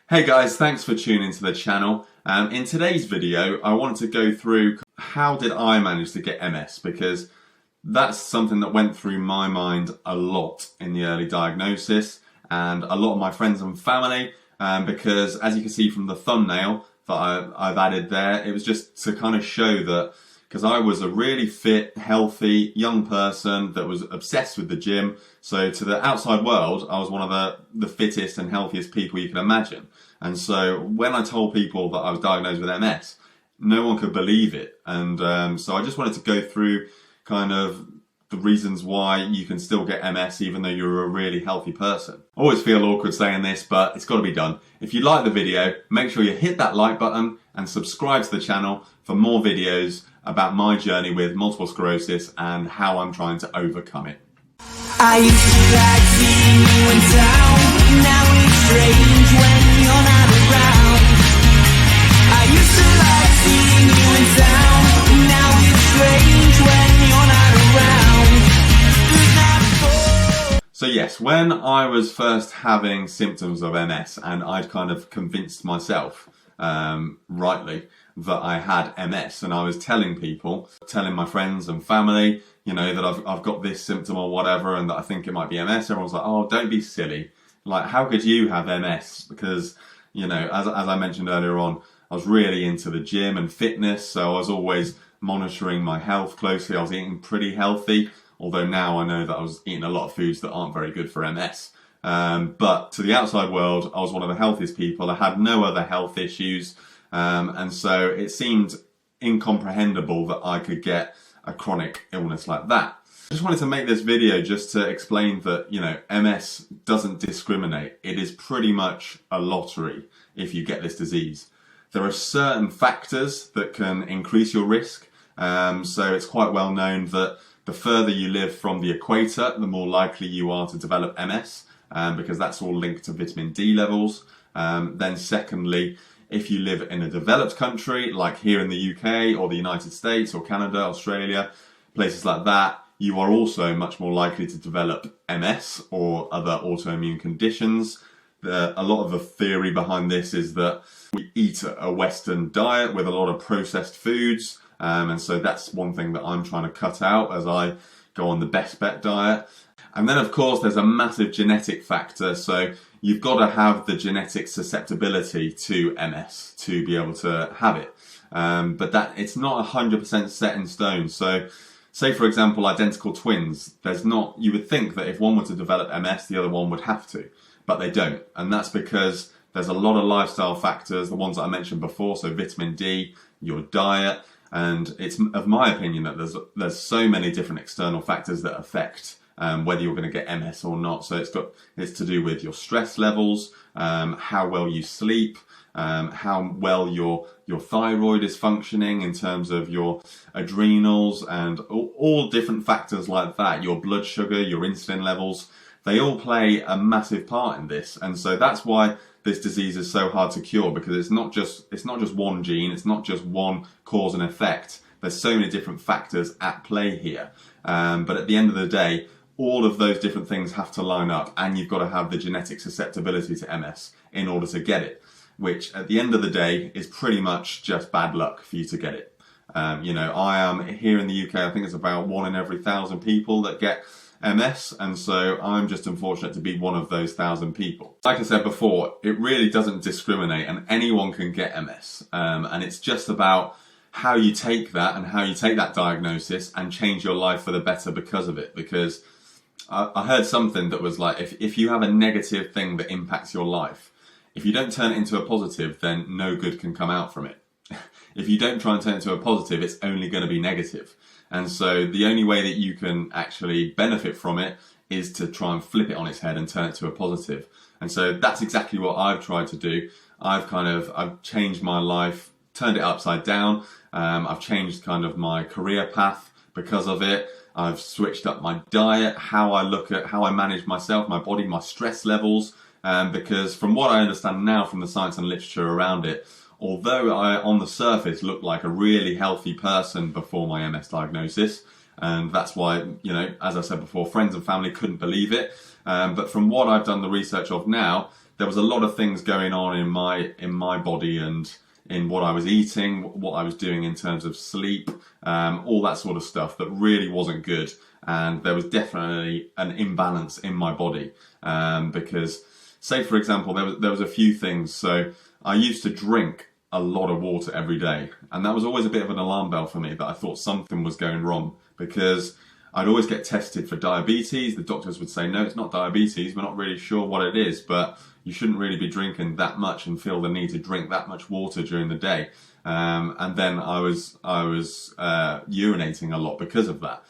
Hey guys, thanks for tuning to the channel. In today's video, I wanted to go through how did I manage to get MS, because that's something that went through my mind a lot in the early diagnosis and a lot of my friends and family, because as you can see from the thumbnail that I've added there, it was just to kind of show that because I was a really fit, healthy, young person that was obsessed with the gym. So to the outside world, I was one of the fittest and healthiest people you can imagine. And so when I told people that I was diagnosed with MS, no one could believe it. And so I just wanted to go through kind of the reasons why you can still get MS even though you're a really healthy person. I always feel awkward saying this, but it's got to be done. If you like the video, make sure you hit that like button and subscribe to the channel for more videos about my journey with multiple sclerosis and how I'm trying to overcome it. I used to like seeing you in town. Now it's strange when you're not around. I used to like seeing you in town. Now it's strange when you're not around. So yes, when I was first having symptoms of MS and I'd kind of convinced myself, rightly, that I had MS, and I was telling people, telling my friends and family, you know, that I've got this symptom or whatever and that I think it might be MS. Everyone's like, oh, don't be silly. Like, how could you have MS? Because, you know, as I mentioned earlier on, I was really into the gym and fitness, so I was always monitoring my health closely. I was eating pretty healthy, although now I know that I was eating a lot of foods that aren't very good for MS. But to the outside world, I was one of the healthiest people. I had no other health issues. And so it seemed incomprehensible that I could get a chronic illness like that. I just wanted to make this video just to explain that, you know, MS doesn't discriminate. It is pretty much a lottery if you get this disease. There are certain factors that can increase your risk. So it's quite well known that the further you live from the equator, the more likely you are to develop MS, because that's all linked to vitamin D levels. Then secondly, if you live in a developed country, like here in the UK or the United States or Canada, Australia, places like that, you are also much more likely to develop MS or other autoimmune conditions. A lot of the theory behind this is that we eat a Western diet with a lot of processed foods, and so that's one thing that I'm trying to cut out as I go on the best bet diet. And then of course there's a massive genetic factor, so you've got to have the genetic susceptibility to MS to be able to have it. But that it's not 100% set in stone. So say for example identical twins, you would think that if one were to develop MS, the other one would have to, but they don't. And that's because there's a lot of lifestyle factors, the ones that I mentioned before, so vitamin D, your diet, and it's of my opinion that there's so many different external factors that affect whether you're going to get MS or not. So it's to do with your stress levels, how well you sleep, how well your thyroid is functioning in terms of your adrenals, and all different factors like that. Your blood sugar, your insulin levels, they all play a massive part in this. And so that's why this disease is so hard to cure, because it's not just one gene, it's not just one cause and effect. There's so many different factors at play here. But at the end of the day, all of those different things have to line up, and you've got to have the genetic susceptibility to MS in order to get it, which at the end of the day is pretty much just bad luck for you to get it. You know, I am here in the UK, I think it's about 1 in every 1,000 people that get MS, and so I'm just unfortunate to be one of those 1,000 people. Like I said before, it really doesn't discriminate, and anyone can get MS, and it's just about how you take that and how you take that diagnosis and change your life for the better because of it. Because I heard something that was like, if you have a negative thing that impacts your life, if you don't turn it into a positive, then no good can come out from it. If you don't try and turn it into a positive, it's only going to be negative. And so the only way that you can actually benefit from it is to try and flip it on its head and turn it to a positive. And so that's exactly what I've tried to do. I've changed my life, turned it upside down. I've changed kind of my career path because of it. I've switched up my diet, how I manage myself, my body, my stress levels, because from what I understand now from the science and literature around it, although I on the surface looked like a really healthy person before my MS diagnosis, and that's why, you know, as I said before, friends and family couldn't believe it, but from what I've done the research of now, there was a lot of things going on in my body and in what I was eating, what I was doing in terms of sleep, all that sort of stuff that really wasn't good. And there was definitely an imbalance in my body, because, say for example, there was a few things. So I used to drink a lot of water every day, and that was always a bit of an alarm bell for me, that I thought something was going wrong, because I'd always get tested for diabetes. The doctors would say, no, it's not diabetes, we're not really sure what it is, but you shouldn't really be drinking that much and feel the need to drink that much water during the day. And then I was urinating a lot because of that,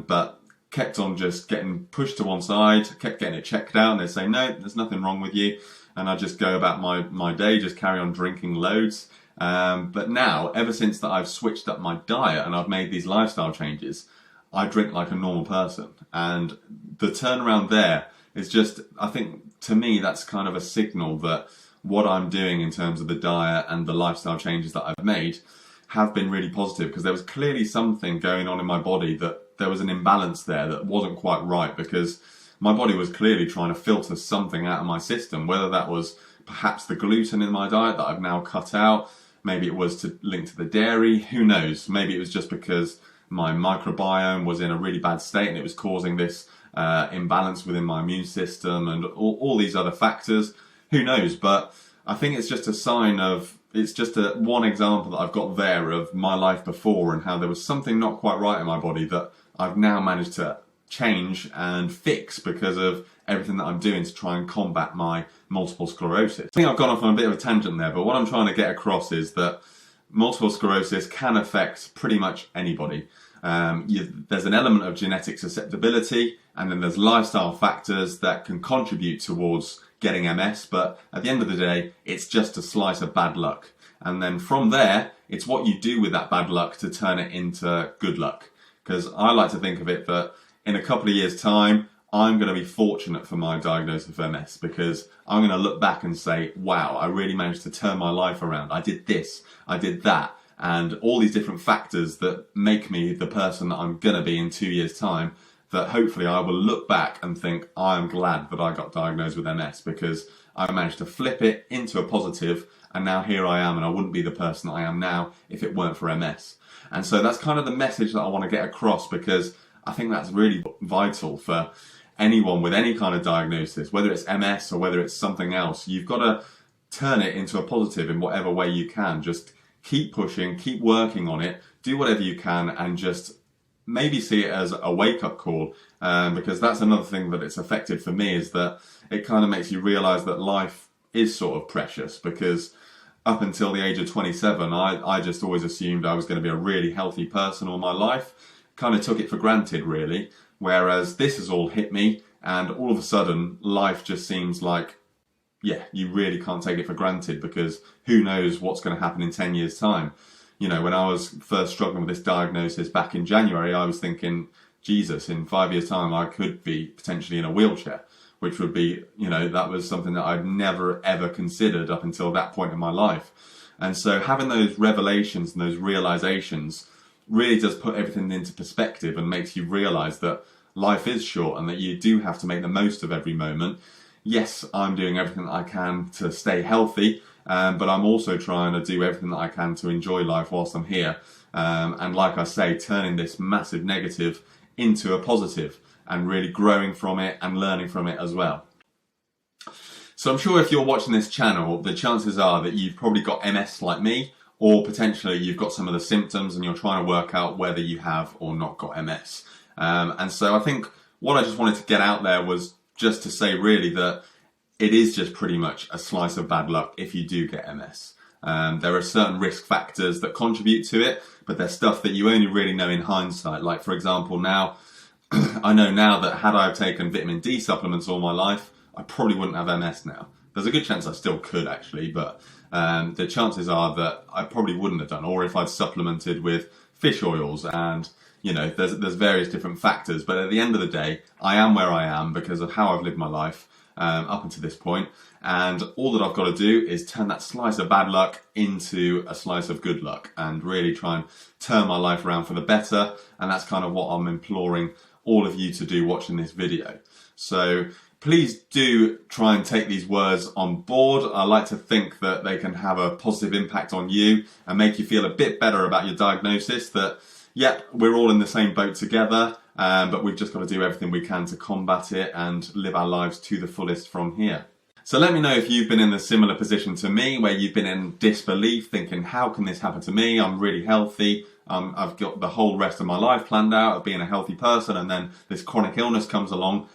but kept on just getting pushed to one side, kept getting it checked out, and they'd say, no, there's nothing wrong with you. And I'd just go about my day, just carry on drinking loads. But now, ever since that I've switched up my diet and I've made these lifestyle changes, I drink like a normal person. And the turnaround there is just, I think, to me, that's kind of a signal that what I'm doing in terms of the diet and the lifestyle changes that I've made have been really positive, because there was clearly something going on in my body, that there was an imbalance there that wasn't quite right, because my body was clearly trying to filter something out of my system, whether that was perhaps the gluten in my diet that I've now cut out, maybe it was linked to the dairy, who knows, maybe it was just because my microbiome was in a really bad state and it was causing this imbalance within my immune system, and all these other factors, who knows. But I think it's just a sign of, it's just one example that I've got there of my life before, and how there was something not quite right in my body that I've now managed to change and fix because of everything that I'm doing to try and combat my multiple sclerosis. I think I've gone off on a bit of a tangent there, but what I'm trying to get across is that multiple sclerosis can affect pretty much anybody. There's an element of genetic susceptibility, and then there's lifestyle factors that can contribute towards getting MS, but at the end of the day, it's just a slice of bad luck. And then from there, it's what you do with that bad luck to turn it into good luck. Because I like to think of it that in a couple of years' time, I'm going to be fortunate for my diagnosis of MS, because I'm going to look back and say, wow, I really managed to turn my life around. I did this, I did that, and all these different factors that make me the person that I'm going to be in 2 years' time, that hopefully I will look back and think, I'm glad that I got diagnosed with MS, because I managed to flip it into a positive, and now here I am, and I wouldn't be the person that I am now if it weren't for MS. And so that's kind of the message that I want to get across, because I think that's really vital for anyone with any kind of diagnosis, whether it's MS or whether it's something else. You've got to turn it into a positive in whatever way you can. Just keep pushing, keep working on it, do whatever you can, and just maybe see it as a wake-up call, because that's another thing that it's affected for me, is that it kind of makes you realise that life is sort of precious, because up until the age of 27, I just always assumed I was going to be a really healthy person all my life, kind of took it for granted really, whereas this has all hit me, and all of a sudden life just seems like, yeah, you really can't take it for granted, because who knows what's going to happen in 10 years' time. You know, when I was first struggling with this diagnosis back in January, I was thinking, Jesus, in 5 years' time I could be potentially in a wheelchair, which would be, you know, that was something that I'd never ever considered up until that point in my life. And so having those revelations and those realizations really does put everything into perspective, and makes you realize that life is short and that you do have to make the most of every moment. Yes, I'm doing everything that I can to stay healthy, but I'm also trying to do everything that I can to enjoy life whilst I'm here. And like I say, turning this massive negative into a positive, and really growing from it and learning from it as well. So I'm sure if you're watching this channel, the chances are that you've probably got MS like me, or potentially you've got some of the symptoms and you're trying to work out whether you have or not got MS. And so I think what I just wanted to get out there was just to say really that it is just pretty much a slice of bad luck if you do get MS. There are certain risk factors that contribute to it, but there's stuff that you only really know in hindsight. Like, for example, now, I know now that had I taken vitamin D supplements all my life, I probably wouldn't have MS now. There's a good chance I still could actually, but the chances are that I probably wouldn't have done, or if I'd supplemented with fish oils, and you know, there's various different factors, but at the end of the day, I am where I am because of how I've lived my life up until this point, and all that I've got to do is turn that slice of bad luck into a slice of good luck, and really try and turn my life around for the better. And that's kind of what I'm imploring all of you to do watching this video. So please do try and take these words on board. I like to think that they can have a positive impact on you and make you feel a bit better about your diagnosis, that, yep, we're all in the same boat together, but we've just got to do everything we can to combat it and live our lives to the fullest from here. So let me know if you've been in a similar position to me, where you've been in disbelief, thinking, how can this happen to me? I'm really healthy. I've got the whole rest of my life planned out of being a healthy person, and then this chronic illness comes along,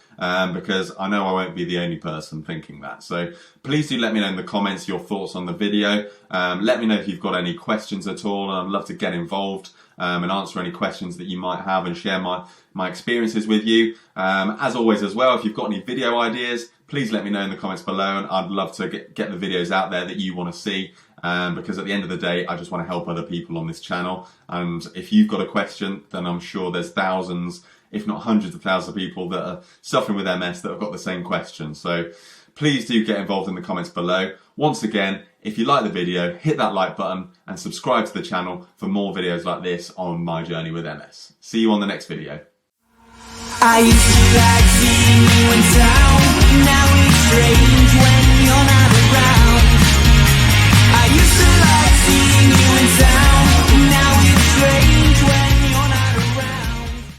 because I know I won't be the only person thinking that. So please do let me know in the comments your thoughts on the video. Let me know if you've got any questions at all, and I'd love to get involved and answer any questions that you might have and share my experiences with you. As always as well, if you've got any video ideas, please let me know in the comments below, and I'd love to get the videos out there that you want to see, because at the end of the day, I just want to help other people on this channel. And if you've got a question, then I'm sure there's thousands, if not hundreds of thousands of people that are suffering with MS that have got the same question. So please do get involved in the comments below. Once again, if you like the video, hit that like button and subscribe to the channel for more videos like this on my journey with MS. See you on the next video. I used to like seeing